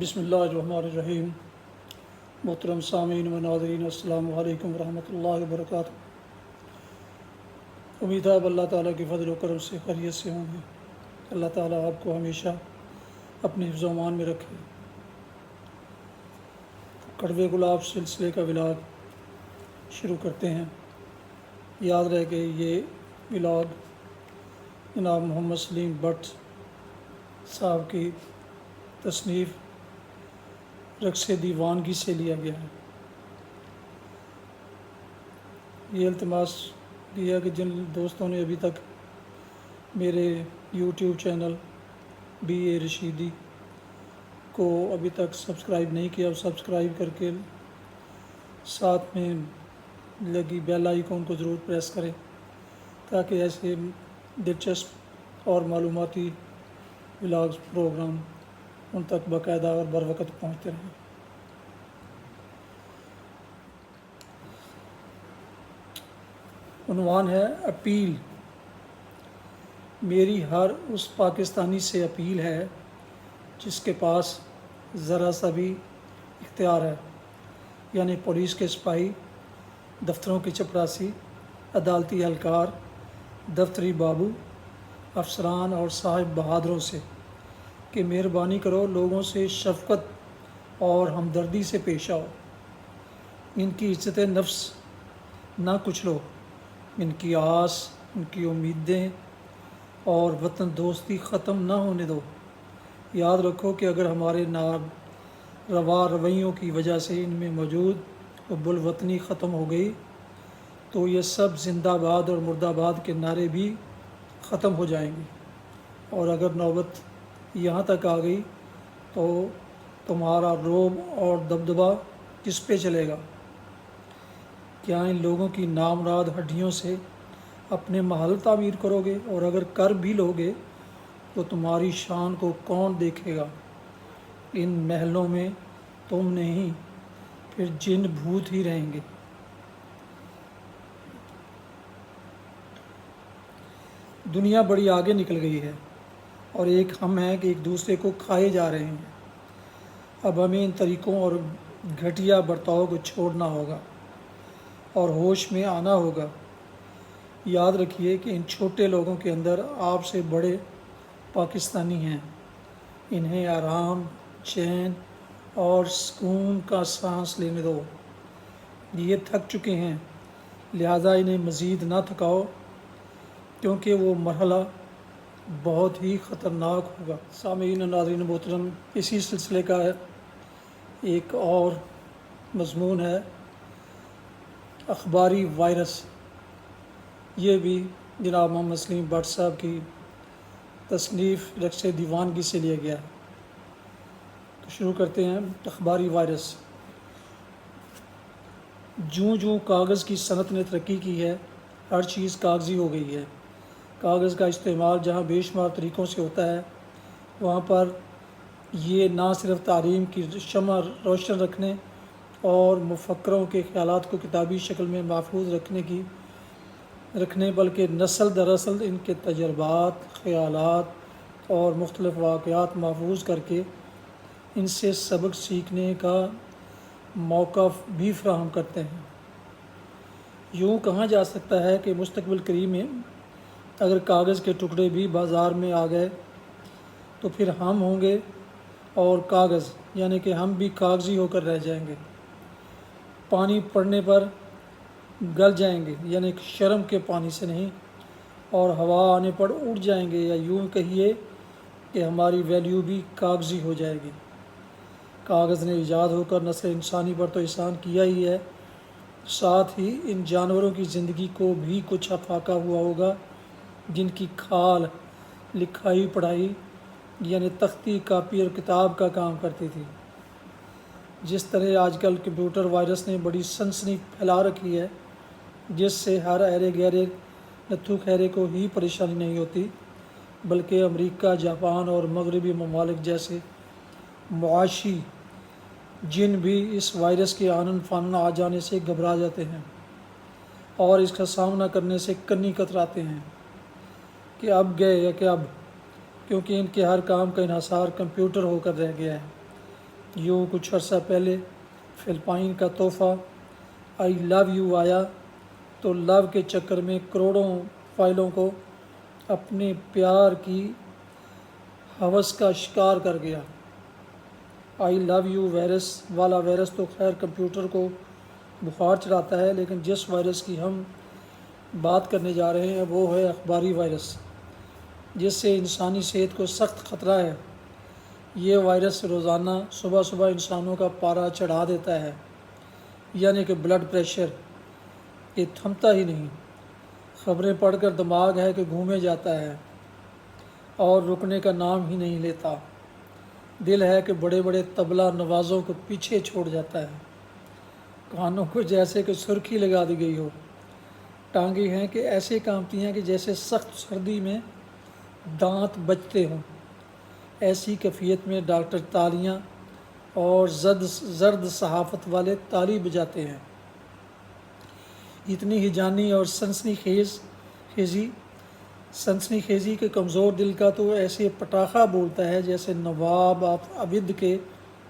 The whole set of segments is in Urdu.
بسم اللہ الرحمن الرحیم۔ محترم سامعین و ناظرین، السلام علیکم ورحمۃ اللہ وبرکاتہ۔ امید ہے اللہ تعالیٰ کے فضل و کرم سے خیریت سے ہوں گے۔ اللہ تعالیٰ آپ کو ہمیشہ اپنے حفظ و امان میں رکھے۔ کڑوے گلاب سلسلے کا ولاگ شروع کرتے ہیں۔ یاد رہے کہ یہ ولاگ جناب محمد سلیم بٹ صاحب کی تصنیف رقص دیوانگی سے لیا گیا ہے۔ یہ التماس کیا کہ جن دوستوں نے ابھی تک میرے یوٹیوب چینل بی اے رشیدی کو ابھی تک سبسکرائب نہیں کیا، سبسکرائب کر کے ساتھ میں لگی بیل آئیکن کو ضرور پریس کریں تاکہ ایسے دلچسپ اور معلوماتی ولاگز پروگرام ان تک باقاعدہ اور بر وقت پہنچتے رہیں۔ عنوان ہے اپیل۔ میری ہر اس پاکستانی سے اپیل ہے جس کے پاس ذرا سا بھی اختیار ہے، یعنی پولیس کے سپاہی، دفتروں کی چپراسی، عدالتی اہلکار، دفتری بابو، افسران اور صاحب بہادروں سے کہ مہربانی کرو لوگوں سے شفقت اور ہمدردی سے پیش آؤ۔ ان کی عزت نفس نہ کچلو، ان کی آس، ان کی امیدیں اور وطن دوستی ختم نہ ہونے دو۔ یاد رکھو کہ اگر ہمارے ناروا رویوں کی وجہ سے ان میں موجود حب الوطنی ختم ہو گئی تو یہ سب زندہ باد اور مردہ باد کے نعرے بھی ختم ہو جائیں گے، اور اگر نوبت یہاں تک آ گئی تو تمہارا رعب اور دبدبہ کس پہ چلے گا؟ کیا ان لوگوں کی نامراد ہڈیوں سے اپنے محل تعمیر کرو گے؟ اور اگر کر بھی لوگے تو تمہاری شان کو کون دیکھے گا؟ ان محلوں میں تم نہیں، پھر جن بھوت ہی رہیں گے۔ دنیا بڑی آگے نکل گئی ہے اور ایک ہم ہیں کہ ایک دوسرے کو کھائے جا رہے ہیں۔ اب ہمیں ان طریقوں اور گھٹیا برتاؤ کو چھوڑنا ہوگا اور ہوش میں آنا ہوگا۔ یاد رکھیے کہ ان چھوٹے لوگوں کے اندر آپ سے بڑے پاکستانی ہیں۔ انہیں آرام، چین اور سکون کا سانس لینے دو۔ یہ تھک چکے ہیں، لہذا انہیں مزید نہ تھکاؤ کیونکہ وہ مرحلہ بہت ہی خطرناک ہوگا۔ سامعین و ناظرین محترم، اسی سلسلے کا ایک اور مضمون ہے اخباری وائرس۔ یہ بھی جناب محمد سلیم بٹ صاحب کی تصنیف رقص دیوانگی سے لیا گیا ہے۔ تو شروع کرتے ہیں۔ اخباری وائرس۔ جوں جوں کاغذ کی صنعت نے ترقی کی ہے، ہر چیز کاغذی ہو گئی ہے۔ کاغذ کا استعمال جہاں بے شمار طریقوں سے ہوتا ہے، وہاں پر یہ نہ صرف تعلیم کی شمع روشن رکھنے اور مفکروں کے خیالات کو کتابی شکل میں محفوظ رکھنے بلکہ نسل در نسل ان کے تجربات، خیالات اور مختلف واقعات محفوظ کر کے ان سے سبق سیکھنے کا موقع بھی فراہم کرتے ہیں۔ یوں کہا جا سکتا ہے کہ مستقبل قریب میں اگر کاغذ کے ٹکڑے بھی بازار میں آ گئے تو پھر ہم ہوں گے اور کاغذ، یعنی کہ ہم بھی کاغذی ہو کر رہ جائیں گے۔ پانی پڑنے پر گل جائیں گے، یعنی کہ شرم کے پانی سے نہیں، اور ہوا آنے پر اڑ جائیں گے، یا یوں کہیے کہ ہماری ویلیو بھی کاغذی ہو جائے گی۔ کاغذ نے ایجاد ہو کر نسل انسانی پر تو احسان کیا ہی ہے، ساتھ ہی ان جانوروں کی زندگی کو بھی کچھ افاقہ ہوا ہوگا جن کی کھال لکھائی پڑھائی، یعنی تختی، کاپی اور کتاب کا کام کرتی تھی۔ جس طرح آج کل کمپیوٹر وائرس نے بڑی سنسنی پھیلا رکھی ہے، جس سے ہر ایرے گہرے نتھو خیرے کو ہی پریشانی نہیں ہوتی، بلکہ امریکہ، جاپان اور مغربی ممالک جیسے معاشی جن بھی اس وائرس کے آنن فانن آ جانے سے گھبرا جاتے ہیں اور اس کا سامنا کرنے سے کنی کتراتے ہیں کہ اب گئے یا کہ اب، کیونکہ ان کے ہر کام کا انحصار کمپیوٹر ہو کر رہ گیا ہے۔ یوں کچھ عرصہ پہلے فلپائن کا تحفہ آئی لو یو آیا تو لو کے چکر میں کروڑوں فائلوں کو اپنے پیار کی ہوس کا شکار کر گیا۔ آئی لو یو وائرس والا وائرس تو خیر کمپیوٹر کو بخار چڑھاتا ہے، لیکن جس وائرس کی ہم بات کرنے جا رہے ہیں وہ ہے اخباری وائرس، جس سے انسانی صحت کو سخت خطرہ ہے۔ یہ وائرس روزانہ صبح صبح انسانوں کا پارا چڑھا دیتا ہے، یعنی کہ بلڈ پریشر یہ تھمتا ہی نہیں۔ خبریں پڑھ کر دماغ ہے کہ گھومے جاتا ہے اور رکنے کا نام ہی نہیں لیتا۔ دل ہے کہ بڑے بڑے طبلہ نوازوں کو پیچھے چھوڑ جاتا ہے۔ کانوں کو جیسے کہ سرخی لگا دی گئی ہو۔ ٹانگیں ہیں کہ ایسے کانپتی ہیں کہ جیسے سخت سردی میں دانت بجتے ہوں۔ ایسی کیفیت میں ڈاکٹر تالیاں اور زرد صحافت والے تالی بجاتے ہیں۔ اتنی ہی جانی اور سنسنی خیزی کے کمزور دل کا تو ایسے پٹاخہ بولتا ہے جیسے نواب عابد کے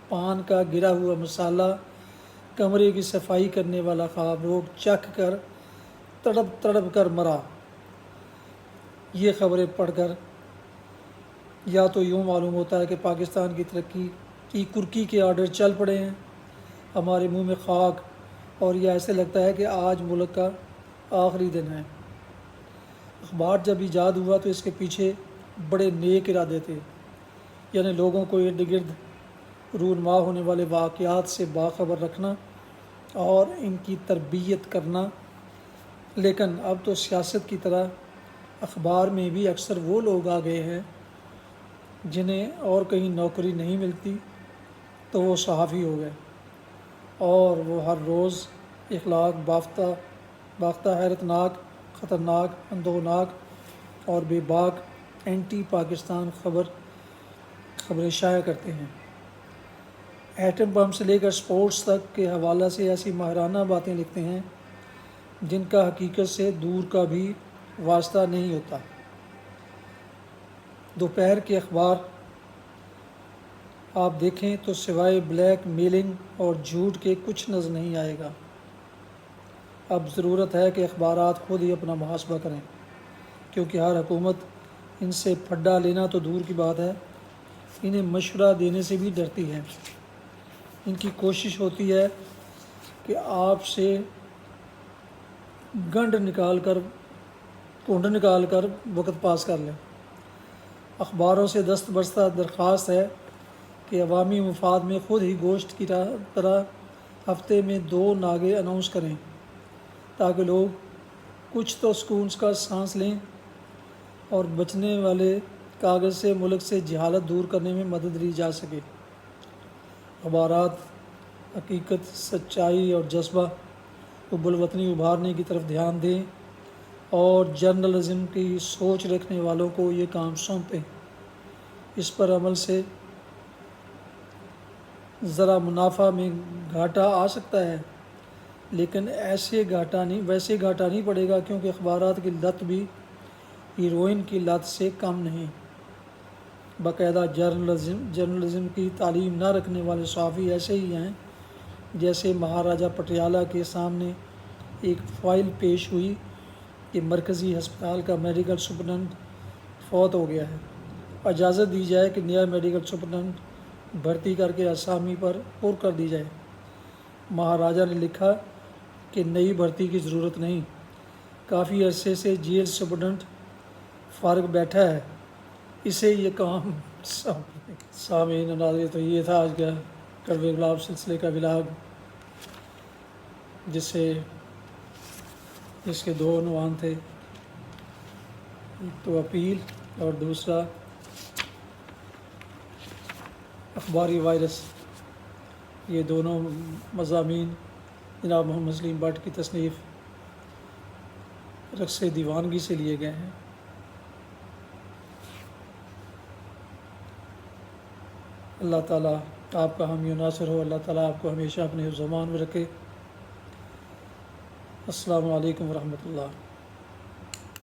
پان کا گرا ہوا مسالہ کمرے کی صفائی کرنے والا خواب روگ چکھ کر تڑپ کر مرا۔ یہ خبریں پڑھ کر یا تو یوں معلوم ہوتا ہے کہ پاکستان کی ترقی کی کرکی کے آرڈر چل پڑے ہیں ہمارے منہ میں خاک، اور یہ ایسے لگتا ہے کہ آج ملک کا آخری دن ہے۔ اخبار جب ایجاد ہوا تو اس کے پیچھے بڑے نیک ارادے تھے، یعنی لوگوں کو ارد گرد رونما ہونے والے واقعات سے باخبر رکھنا اور ان کی تربیت کرنا۔ لیکن اب تو سیاست کی طرح اخبار میں بھی اکثر وہ لوگ آ گئے ہیں جنہیں اور کہیں نوکری نہیں ملتی تو وہ صحافی ہو گئے، اور وہ ہر روز اخلاق باختہ حیرت ناک، خطرناک، اندوہناک اور بے باک اینٹی پاکستان خبریں شائع کرتے ہیں۔ ایٹم بم سے لے کر سپورٹس تک کے حوالہ سے ایسی ماہرانہ باتیں لکھتے ہیں جن کا حقیقت سے دور کا بھی واسطہ نہیں ہوتا۔ دوپہر کے اخبار آپ دیکھیں تو سوائے بلیک میلنگ اور جھوٹ کے کچھ نظر نہیں آئے گا۔ اب ضرورت ہے کہ اخبارات خود ہی اپنا محاسبہ کریں، کیونکہ ہر حکومت ان سے پھڈا لینا تو دور کی بات ہے، انہیں مشورہ دینے سے بھی ڈرتی ہے۔ ان کی کوشش ہوتی ہے کہ آپ سے گنڈ نکال کر وقت پاس کر لیں۔ اخباروں سے دستبردار درخواست ہے کہ عوامی مفاد میں خود ہی گوشت کی طرح ہفتے میں 2 ناغے اناؤنس کریں، تاکہ لوگ کچھ تو سکون کا سانس لیں اور بچنے والے کاغذ سے ملک سے جہالت دور کرنے میں مدد لی جا سکے۔ اخبارات حقیقت، سچائی اور جذبہ حب الوطنی ابھارنے کی طرف دھیان دیں اور جرنلزم کی سوچ رکھنے والوں کو یہ کام سونپیں۔ اس پر عمل سے ذرا منافع میں گھاٹا آ سکتا ہے، لیکن ویسے گھاٹا نہیں پڑے گا، کیونکہ اخبارات کی لت بھی ہیروئن کی لت سے کم نہیں۔ باقاعدہ جرنلزم کی تعلیم نہ رکھنے والے صحافی ایسے ہی ہیں جیسے مہاراجہ پٹیالہ کے سامنے ایک فائل پیش ہوئی کہ مرکزی ہسپتال کا میڈیکل سپرنٹنڈنٹ فوت ہو گیا ہے، اجازت دی جائے کہ نیا میڈیکل سپرنٹنڈنٹ بھرتی کر کے اسامی پر کر دی جائے۔ مہاراجہ نے لکھا کہ نئی بھرتی کی ضرورت نہیں، کافی عرصے سے جیل سپرنٹنڈنٹ فارغ بیٹھا ہے، اسے یہ کام سامعین و ناظرین، تو یہ تھا آج کا کڑوے گلاب سلسلے کا ولاگ، جس کے 2 عنوان تھے، ایک تو اپیل اور دوسرا اخباری وائرس۔ یہ دونوں مضامین جناب محمد سلیم بٹ کی تصنیف رقص دیوانگی سے لیے گئے ہیں۔ اللہ تعالیٰ آپ کا حامی و ناصر ہو، اللہ تعالیٰ آپ کو ہمیشہ اپنے حفظ و امان میں رکھے۔ السلام علیکم ورحمۃ اللہ۔